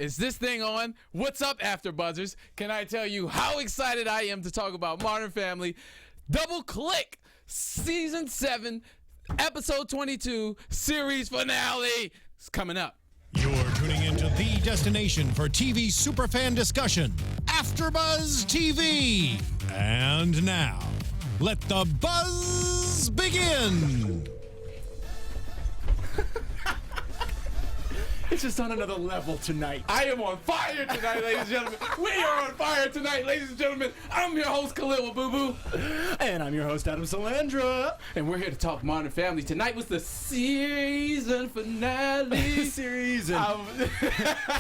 Is this thing on? What's up, AfterBuzzers? Can I tell you how excited I am to talk about Modern Family? Double Click, Season 7, Episode 22, Series Finale. It's coming up. You're tuning into the destination for TV superfan discussion, AfterBuzz TV. And now, let the buzz begin. It's just on another level tonight. I am on fire tonight, ladies and gentlemen. We are on fire tonight, ladies and gentlemen. I'm your host, Khaliel, Abooboo. And I'm your host, Salandra. And we're here to talk Modern Family. Tonight was the season finale. Series.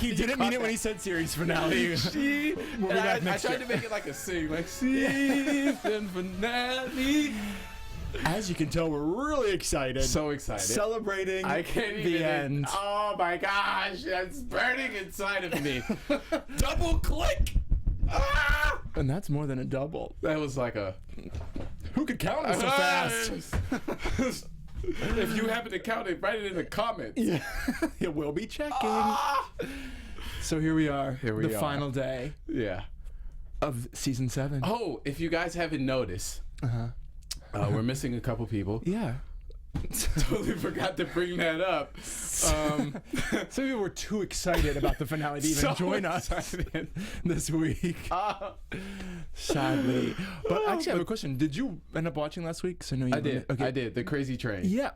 He didn't mean it when he said series finale. I tried to make it like a sing, like season finale. As you can tell, we're really excited. So excited. Celebrating I can't even the end. Oh my gosh, it's burning inside of me. Double click. Ah! And that's more than a double. That was like a... Who could count it so fast? If you happen to count it, write it in the comments. Yeah, we'll be checking. So here we are. The final day Yeah. of season 7. Oh, if you guys haven't noticed, we're missing a couple people. Yeah. Totally forgot to bring that up. Some people were too excited about the finale to even join us this week. Sadly. But actually, I have a question. Did you end up watching last week? I know you did. Okay. I did. The Crazy Train. Yeah.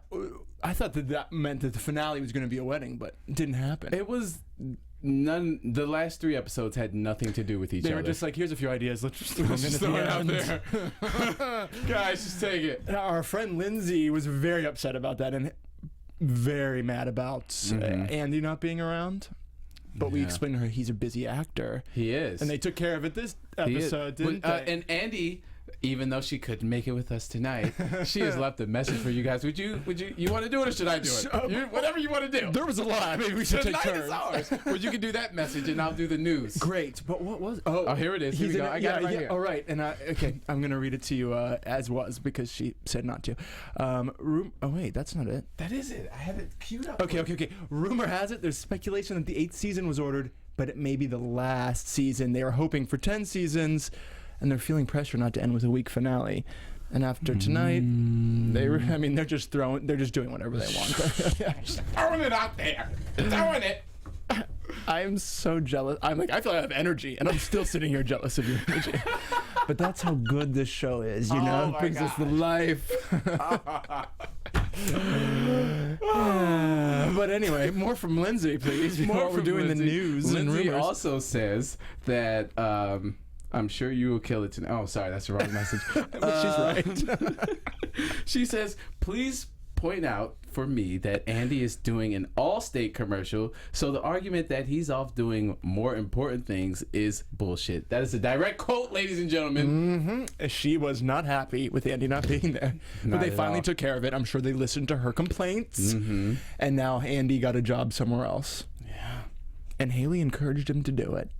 I thought that meant that the finale was going to be a wedding, but it didn't happen. It was none. The last 3 episodes had nothing to do with each other. They were just like, here's a few ideas. Let's just throw them in at throw it out the end. there. Guys, just take it. Our friend Lindsay was very upset about that and very mad about Andy not being around. But we explained to her he's a busy actor. He is. And they took care of it this episode, didn't they? And Andy, even though she couldn't make it with us tonight, she has left a message for you guys. Would you want to do it or should I do it? Whatever you want to do. There was a lot. Maybe we should take turns. Tonight is ours. Well, you can do that message and I'll do the news. Great. But what was it? Oh, here it is. Here we go. I got it right here. All right. And okay, I'm going to read it to you as was because she said not to. Oh, wait. That's not it. That is it. I have it queued up. Okay. Rumor has it there's speculation that the 8th season was ordered, but it may be the last season. They were hoping for 10 seasons, and they're feeling pressure not to end with a weak finale. And after tonight, they're just doing whatever they want. Just throwing it out there. Throwing it. I am so jealous. I feel like I have energy, and I'm still sitting here jealous of your energy. But that's how good this show is, you know? It brings us to life. But anyway, more from Lindsay, please. Before we're doing the news. Lindsay and also says that I'm sure you will kill it tonight. Oh, sorry, that's the wrong message. She's right. She says, please point out for me that Andy is doing an Allstate commercial, so the argument that he's off doing more important things is bullshit. That is a direct quote, ladies and gentlemen. She was not happy with Andy not being there, but they finally took care of it. I'm sure they listened to her complaints, and now Andy got a job somewhere else. Yeah, and Haley encouraged him to do it.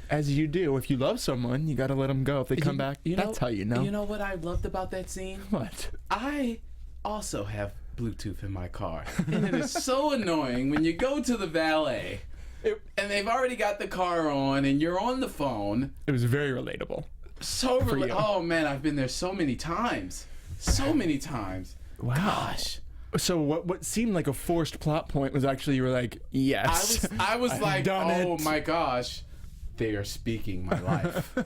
As you do. If you love someone, you got to let them go. If they come back, that's how you know. You know what I loved about that scene? What? I also have Bluetooth in my car, and it is so annoying when you go to the valet and they've already got the car on and you're on the phone. It was very relatable. Oh man, I've been there so many times. Wow. Gosh. So what seemed like a forced plot point was actually you were like, yes. I was like, oh it. my gosh, they are speaking my life.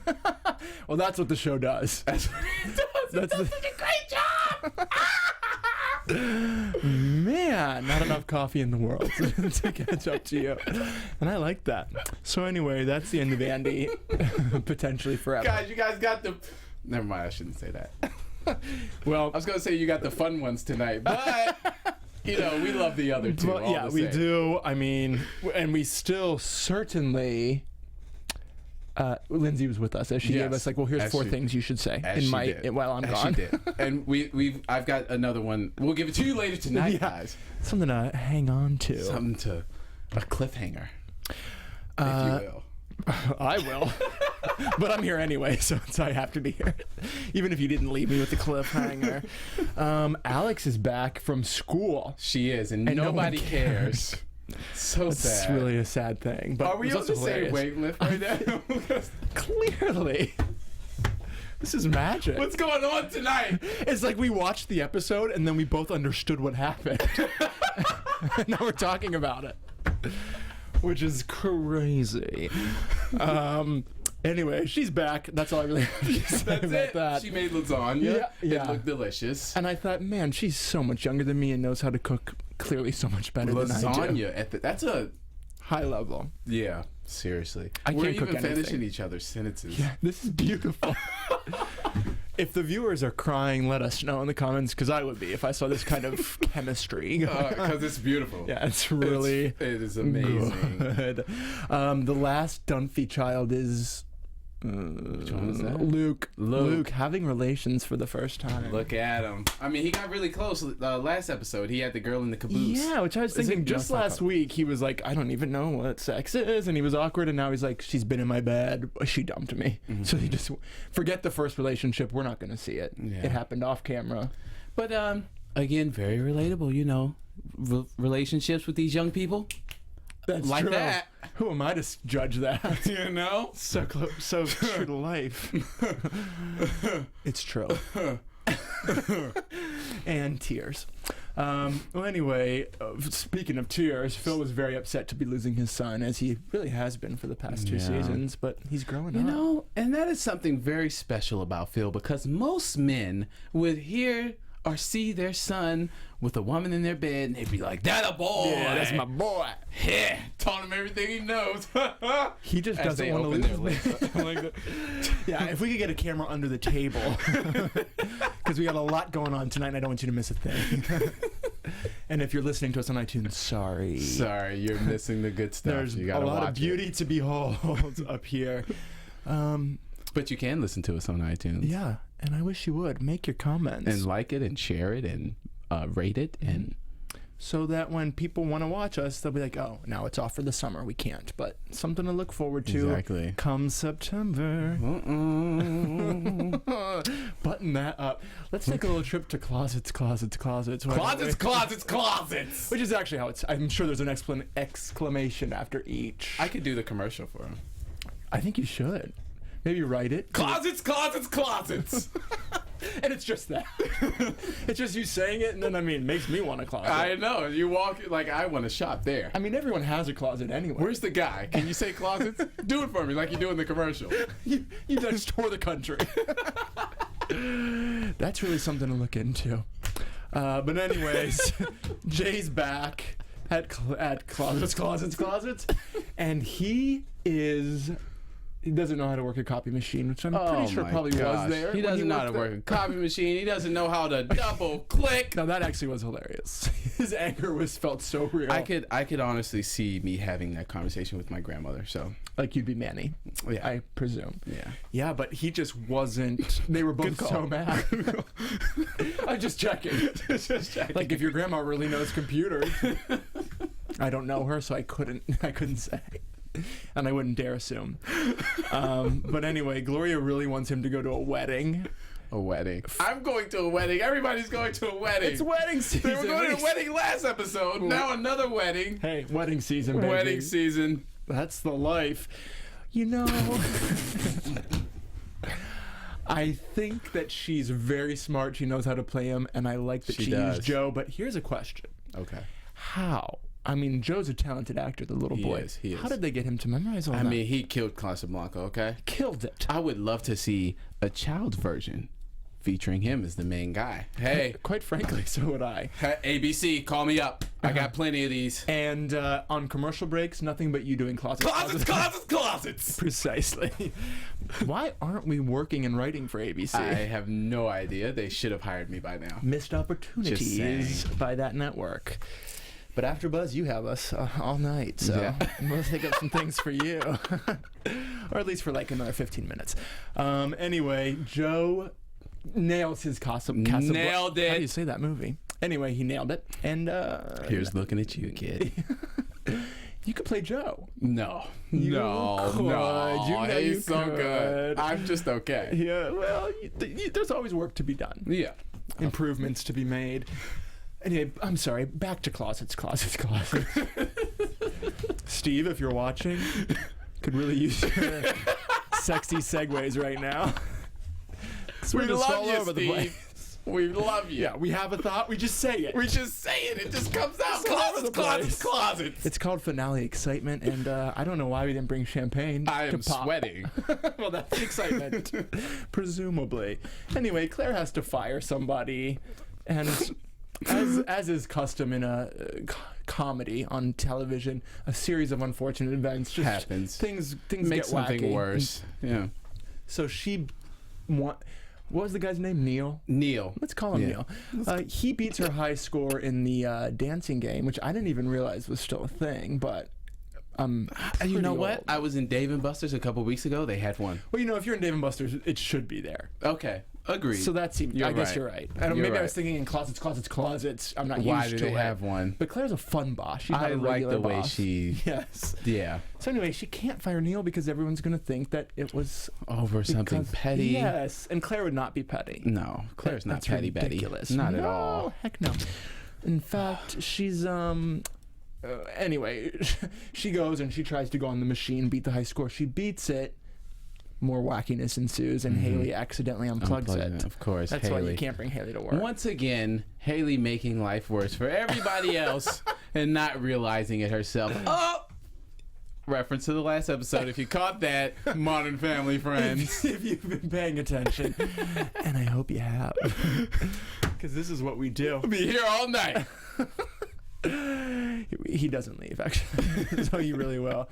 Well, that's what the show does. That's what it does. It does such a great job. Man, not enough coffee in the world to catch up to you. And I like that. So anyway, that's the end of Andy. Potentially forever. Guys, you guys got the... Never mind, I shouldn't say that. Well, I was going to say you got the fun ones tonight, but... You know, we love the other two. Yeah, we do. I mean, and we still certainly... Lindsay was with us as she gave us like, well, here's 4 things you should say while I'm gone. She did. And I've got another one. We'll give it to you later tonight, guys. Something to hang on to. A cliffhanger, if you will. I will. But I'm here anyway, so I have to be here. Even if you didn't leave me with the cliffhanger. Alex is back from school. She is, and nobody cares. So It's sad. really a sad thing. But Are we it on was the also same hilarious. wavelength right now? Clearly. This is magic. What's going on tonight? It's like we watched the episode and then we both understood what happened. And now we're talking about it. Which is crazy. Anyway, she's back. That's all I really have to say That's about it. that. She made lasagna. Yeah. It looked delicious. And I thought, man, she's so much younger than me and knows how to cook clearly so much better than I do. Lasagna. That's a... High level. Yeah, seriously. I We're can't cook even anything. finishing each other's sentences. Yeah, this is beautiful. If the viewers are crying, let us know in the comments, because I would be if I saw this kind of chemistry. Because it's beautiful. Yeah, it's really it is amazing. good. The last Dunphy child is Which one was that? Luke having relations for the first time. Look at him. I mean, he got really close last episode. He had the girl in the caboose. Yeah, which I was Is it thinking just just like last week. He was like, I don't even know what sex is. And he was awkward. And now he's like, she's been in my bed. She dumped me. Mm-hmm. So he just, forget the first relationship. We're not going to see it. Yeah. It happened off camera. But again, very relatable. You know, relationships with these young people. That's Like true. that. Who am I to judge that? You know. So so true to life. It's true. And tears. Well, anyway, speaking of tears, Phil was very upset to be losing his son, as he really has been for the past two Yeah. seasons. But he's growing You up. know, and that is something very special about Phil, because most men would hear or see their son with a woman in their bed and they'd be like, "That a boy! Yeah, that's my boy. Yeah, taught him everything he knows." He just As doesn't they want to open lose their lips. like that. Yeah, if we could get a camera under the table, because we got a lot going on tonight, and I don't want you to miss a thing. And if you're listening to us on iTunes, sorry. Sorry, you're missing the good stuff. There's You a gotta lot watch of beauty to behold up here. But you can listen to us on iTunes. Yeah, and I wish you would make your comments, And like it and share it and rate it and so that when people want to watch us, they'll be like, "Oh, now it's off for the summer. We can't." But something to look forward to. Exactly. Come September. Button that up. Let's take a little trip to closets. Why don't we? closets. Which is actually how it's. I'm sure there's an exclamation after each. I could do the commercial for him. I think you should. Maybe write it. Closets. And it's just that. It's just you saying it, and then it makes me want a closet. I know. You walk like I want to shop there. I mean, everyone has a closet anyway. Where's the guy? Can you say closets? Do it for me like you do in the commercial. you just tour the country. That's really something to look into. But anyways, Jay's back at closets, and he doesn't know how to work a copy machine, which I'm pretty sure my probably gosh. was there. He when doesn't know how to worked work a copy machine. He doesn't know how to double click. there. No, that actually was hilarious. His anger felt so real. I could honestly see me having that conversation with my grandmother. So like you'd be Manny, yeah, I presume. yeah. Yeah, but he just wasn't. They were both Good so call. mad. I'm just checking. Like if your grandma really knows computers. I don't know her, so I couldn't say. And I wouldn't dare assume. But anyway, Gloria really wants him to go to a wedding. A wedding. I'm going to a wedding. Everybody's going to a wedding. It's wedding season. They were going to a wedding last episode. Now another wedding. Hey, wedding season, baby. Wedding season. That's the life. You know, I think that she's very smart. She knows how to play him, and I like that She she does. used Joe. But here's a question. Okay. How? I mean, Joe's a talented actor, the little boy. He is. How did they get him to memorize all that? I mean, he killed Casablanca, okay? Killed it. I would love to see a child's version featuring him as the main guy. Hey, Quite frankly, so would I. ABC, call me up. I got plenty of these. And on commercial breaks, nothing but you doing closets. Closets! Precisely. Why aren't we working and writing for ABC? I have no idea. They should have hired me by now. Missed opportunities saying. by that network. But AfterBuzz, you have us all night, so Yeah. we'll take up some things for you. Or at least for like another 15 minutes. Anyway, Joe nails his Casablanca. Nailed it. How do you say that movie? Anyway, he nailed it. And Here's looking at you, kid. you could play Joe. No. You No. could. No. You know you He's so could. good. I'm just okay. Yeah, well, there's always work to be done. Yeah. Improvements to be made. Anyway, I'm sorry. Back to closets. Steve, if you're watching, could really use your sexy segues right now. We love all you, over the Steve. place. We love you. Yeah, we have a thought, we just say it. We just say it. It just comes out. It's all over the Closets, place. closets. It's called finale excitement, and I don't know why we didn't bring champagne. I to am pop. sweating. Well, that's the excitement. Presumably. Anyway, Claire has to fire somebody, and as is custom in a comedy on television, a series of unfortunate events just happens. Things Makes get something wacky. worse. Yeah. So what was the guy's name? Neil. Let's call him Neil. He beats her high score in the dancing game, which I didn't even realize was still a thing, but You know pretty what? old. I was in Dave & Buster's a couple weeks ago. They had one. Well, if you're in Dave & Buster's, it should be there. Okay. Agreed. So that seems. You're I guess right. you're right. You're maybe I right. was thinking in closets. I'm not Why used do to they it. have one? But Claire's a fun boss. She's not I a like regular the way boss. she. Yes. Yeah. So anyway, she can't fire Neil because everyone's gonna think that it was Over something because- petty. Yes, and Claire would not be petty. No, Claire's not That's petty ridiculous. Betty. Not at No, all. Heck no. In fact, she's anyway, she goes and she tries to go on the machine, beat the high score. She beats it. More wackiness ensues, and Haley accidentally unplugs it. Of course, That's why Haley. you can't bring Haley to work. Once again, Haley making life worse for everybody else and not realizing it herself. Oh! Reference to the last episode. If you caught that, Modern Family friends. If you've been paying attention, and I hope you have, because this is what we do. We'll be here all night. He doesn't leave, actually, so he really will.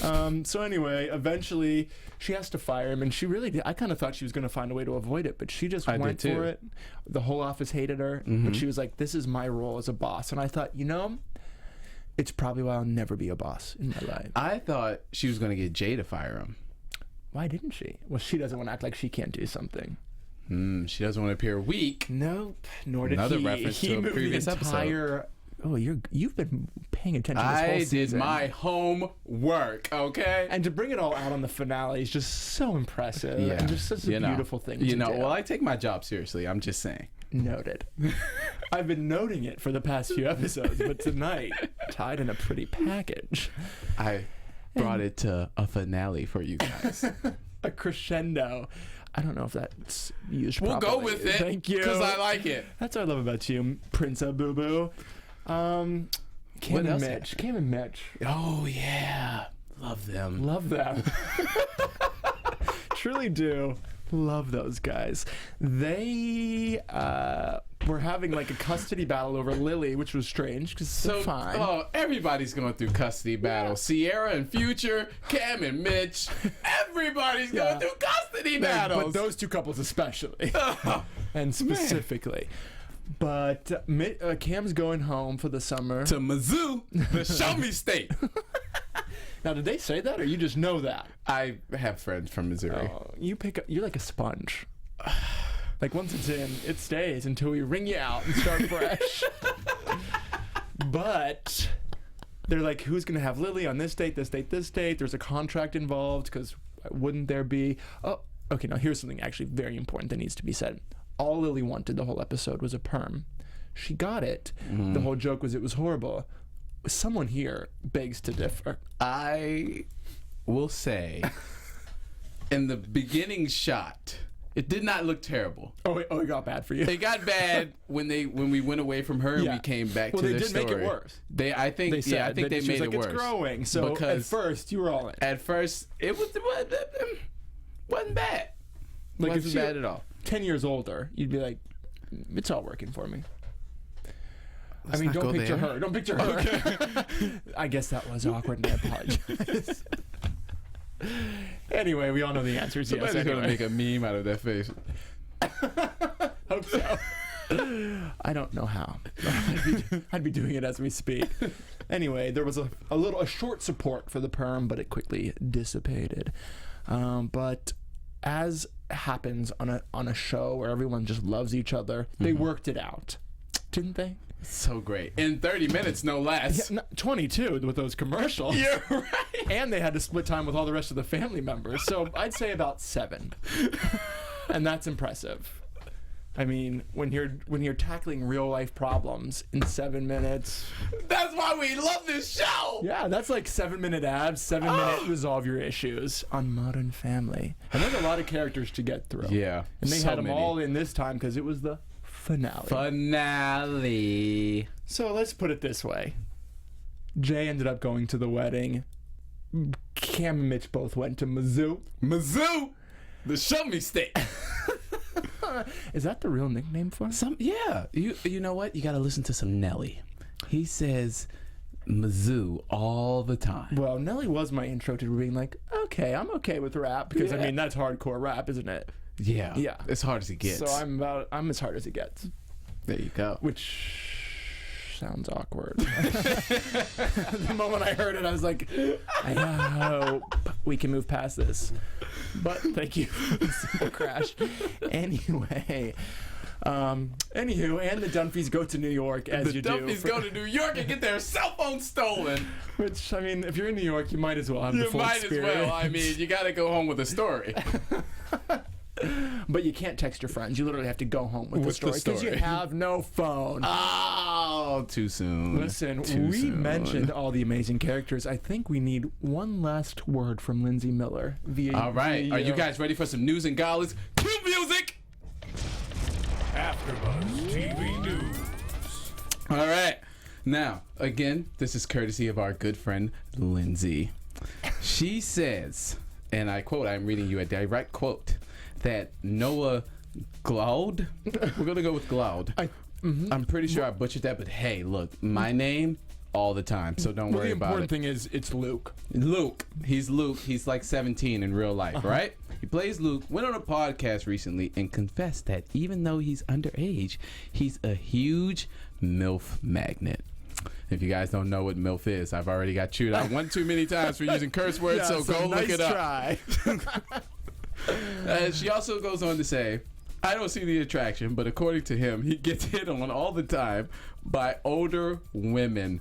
So anyway, eventually she has to fire him, and she really did. I kind of thought she was going to find a way to avoid it, but she just went did too. for it. The whole office hated her, but she was like, "This is my role as a boss," and I thought, it's probably why I'll never be a boss in my life. I thought she was going to get Jay to fire him. Why didn't she? Well, she doesn't want to act like she can't do something. She doesn't want to appear weak. Nope. Nor did Another he. reference He to a moved previous the entire, Oh, you've been paying attention this whole I did season. my homework, okay? And to bring it all out on the finale is just so impressive. Yeah. And just such a beautiful thing to do. Well, I take my job seriously. I'm just saying. Noted. I've been noting it for the past few episodes, but tonight, tied in a pretty package. I brought it to a finale for you guys. A crescendo. I don't know if that's used We'll properly. go with it. Thank you. Because I like it. That's what I love about you, Prince Abooboo. Cam What and else Mitch. happened? Cam and Mitch. Oh, yeah. Love them. Love them. Truly do. Love those guys. They were having like a custody battle over Lily, which was strange because they're fine. Oh, everybody's going through custody battles. Sierra and Future, Cam and Mitch. Everybody's going through custody battles. But those two couples especially. And specifically. But Cam's going home for the summer. To Mizzou, the Show Me State. Now, did they say that, or you just know that? I have friends from Missouri. Oh, you're like a sponge. Like once it's in, it stays until we wring you out and start fresh. But they're like, who's gonna have Lily on this date, this date, this date? There's a contract involved, because wouldn't there be? Oh, okay. Now here's something actually very important that needs to be said. All Lily wanted the whole episode was a perm. She got it. The whole joke was it was horrible. Someone here begs to differ. I will say, in the beginning shot, it did not look terrible. Oh, it got bad for you. It got bad when we went away from her and we came back Well, to they their did story. make it worse. I think They said they that she was made like, it worse. It's growing. So because at first you were all in. At first, it wasn't bad. Like if Wasn't she- bad at all. 10 years older, you'd be like, it's all working for me. Let's I mean, not don't go picture there. her. Don't picture her. I guess that was awkward, and I apologize. Anyway, we all know the answer is yes. Somebody's Anyway. gonna make a meme out of that face. Hope so. I don't know how. I'd be doing it as we speak. Anyway, there was a short support for the perm, but it quickly dissipated. But as happens on a show where everyone just loves each other, they worked it out, didn't they? So great. In 30 minutes, no less. Yeah, 22 with those commercials. You're right. And they had to split time with all the rest of the family members. So I'd say about 7. And that's impressive. I mean, when you're tackling real life problems in 7 minutes. That's why we love this show. Yeah, that's like 7-minute abs, 7-minute resolve your issues on Modern Family. And there's a lot of characters to get through. Yeah. And they so had them many. all in this time because it was the finale. Finale. So let's put it this way. Jay ended up going to the wedding. Cam and Mitch both went to Mizzou. Mizzou, the show me state. Is that the real nickname for him? Yeah. You know what? You got to listen to some Nelly. He says Mizzou all the time. Well, Nelly was my intro to being like, okay, I'm okay with rap because I Yeah. mean that's hardcore rap, isn't it? Yeah. Yeah. As hard as it gets. So I'm as hard as it gets, There you go. which sounds awkward. The moment I heard it, I was like, I hope we can move past this. But thank you for the simple crash. Anyway. Anywho, and the Dunphys go to New York as The you Dunphys do. go to New York and get their cell phone stolen. Which, I mean, if you're in New York, you might as well have the You full might as experience. well. I mean, you got to go home with a story. But you can't text your friends. You literally have to go home with the With the story because you story. have no phone. Oh, too soon. Listen, Too we soon. mentioned all the amazing characters. I think we need one last word from Lindsay Miller. All right. Are you guys ready for some news and galas? Cue music. AfterBuzz TV News. All right. Now, again, this is courtesy of our good friend Lindsay. She says, and I quote, I'm reading you a direct quote, that Noah Glaude, we're going to go with Glaude. I'm pretty sure I butchered that, but hey, look, my name all the time, so don't Well, worry the about important it. thing is it's Luke. Luke. He's Luke. He's like 17 in real life, right? He plays Luke, went on a podcast recently and confessed that even though he's underage, he's a huge MILF magnet. If you guys don't know what MILF is, I've already got chewed out one too many times for using curse words, so go nice look it up. try. She also goes on to say, I don't see the attraction, but according to him, he gets hit on all the time by older women.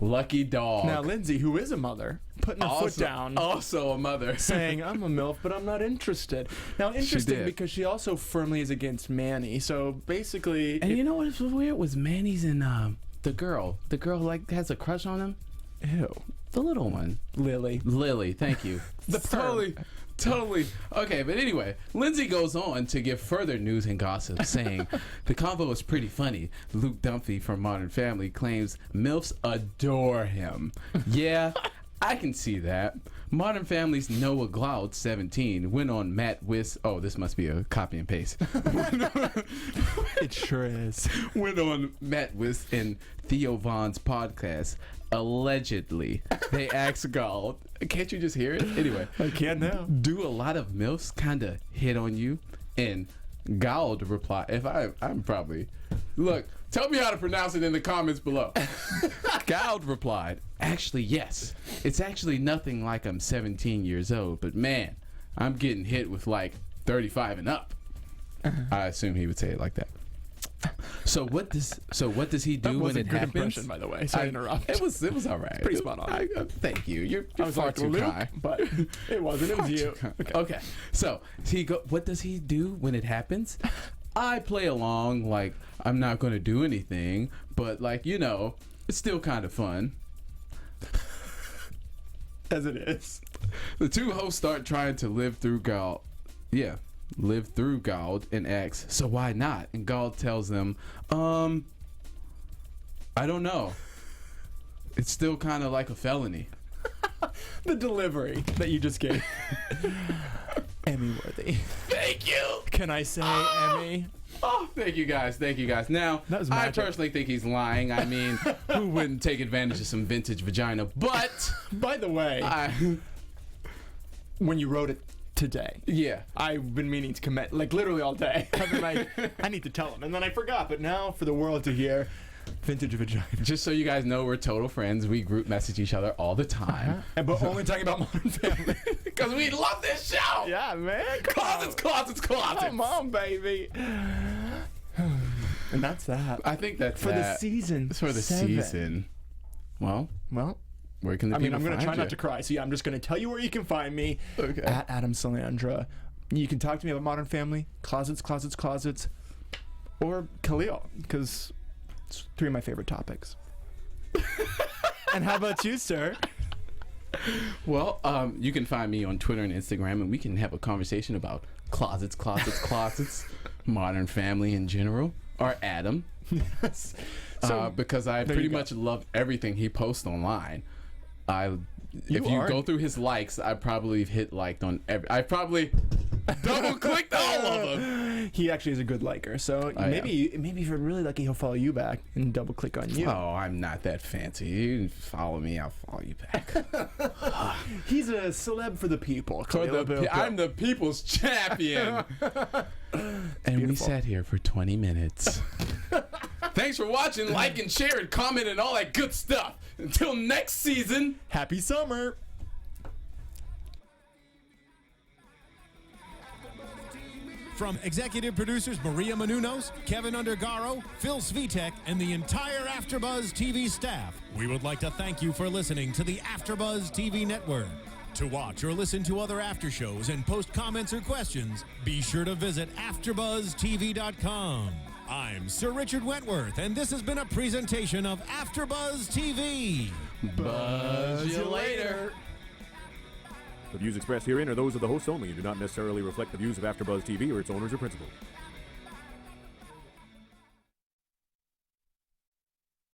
Lucky dog. Now, Lindsay, who is a mother, putting her foot down, Also a mother. saying, I'm a MILF, but I'm not interested. Now, interesting did. because she also firmly is against Manny. So basically, And you know what was weird? Was Manny's in the girl. The girl like has a crush on him. ew, The little one. Lily. Lily, thank you. Totally. Okay, but anyway, Lindsay goes on to give further news and gossip, saying the convo is pretty funny. Luke Dunphy from Modern Family claims MILFs adore him. Yeah, I can see that. Modern Family's Noah Glaude, 17, went on Matt Wiss. Oh, this must be a copy and paste. It sure is. Went on Matt Wiss and Theo Vaughn's podcast. Allegedly, they asked Glaude, can't you just hear it? Anyway, I can now. do a lot of MILFs kind of hit on you? And Glaude replied, I'm probably, look, tell me how to pronounce it in the comments below. Glaude replied, actually, yes. It's actually nothing like I'm 17 years old, but man, I'm getting hit with like 35 and up. I assume he would say it like that. So what does he do That was when a it good happens? impression, by the way. Sorry to interrupt. It was all right. Pretty spot on. Thank you. You're I was far like, too Luke, kind. but it wasn't. It was you. Okay. So what does he do when it happens? I play along like I'm not going to do anything, but like, you know, it's still kind of fun. As it is. The two hosts start trying to live through Gald and asks, so why not? And Gald tells them, I don't know. It's still kind of like a felony. The delivery that you just gave. Emmy worthy. Thank you. Can I say Emmy? Oh, thank you guys. That was I magic. personally think he's lying. I mean, who wouldn't take advantage of some vintage vagina? But By the way, when you wrote it today, yeah. I've been meaning to commit, like literally all day. I've been like, I need to tell him, and then I forgot. But now, for the world to hear, vintage vagina. Just so you guys know, we're total friends. We group message each other all the time. But only talking about Modern Family. Because we love this show. Yeah, man. Closets. Come on, baby. And that's that. I think that's For the season. It's for the 7. season. Well, where can the people I'm going to find try you? not to cry. So, yeah, I'm just going to tell you where you can find me. Okay. At Adam Salandra. You can talk to me about Modern Family, closets, or Khaliel, because it's 3 of my favorite topics. And how about you, sir? Well, you can find me on Twitter and Instagram, and we can have a conversation about closets, Modern Family in general, or Adam. Yes. So, because I pretty much love everything he posts online. If you go through his likes, I probably hit liked on every. I probably double clicked all of them. He actually is a good liker, so maybe if you're really lucky, he'll follow you back and double click on you. Oh, I'm not that fancy. You follow me, I'll follow you back. He's a celeb for the people. I'm the people's champion. And we sat here for 20 minutes. Thanks for watching. Like and share and comment and all that good stuff. Until next season, happy summer. From executive producers Maria Menounos, Kevin Undergaro, Phil Svitek, and the entire AfterBuzz TV staff, we would like to thank you for listening to the AfterBuzz TV network. To watch or listen to other after shows and post comments or questions, be sure to visit AfterBuzzTV.com. I'm Sir Richard Wentworth, and this has been a presentation of AfterBuzz TV. buzz you later. The views expressed herein are those of the hosts only and do not necessarily reflect the views of AfterBuzz TV or its owners or principals.